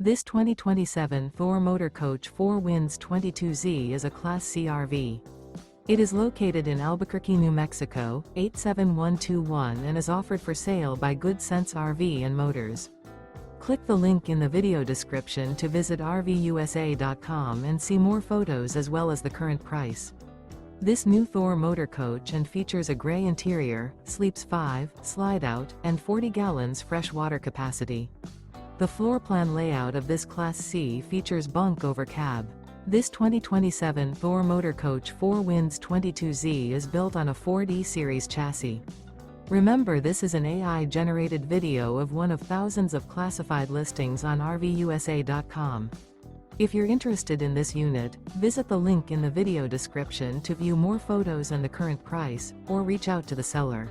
This 2027 Thor Motor Coach 4 Winds 22Z is a Class C RV. It is located in Albuquerque, New Mexico, 87121 and is offered for sale by Good Sense RV and Motors. Click the link in the video description to visit RVUSA.com and see more photos as well as the current price. This new Thor Motor Coach and features a gray interior, sleeps 5, slide-out, and 40 gallons fresh water capacity. The floor plan layout of this Class C features Bunk Over Cab. This 2027 Thor Motor Coach 4 Winds 22Z is built on a Ford E-Series chassis. Remember, this is an AI-generated video of one of thousands of classified listings on RVUSA.com. If you're interested in this unit, visit the link in the video description to view more photos and the current price, or reach out to the seller.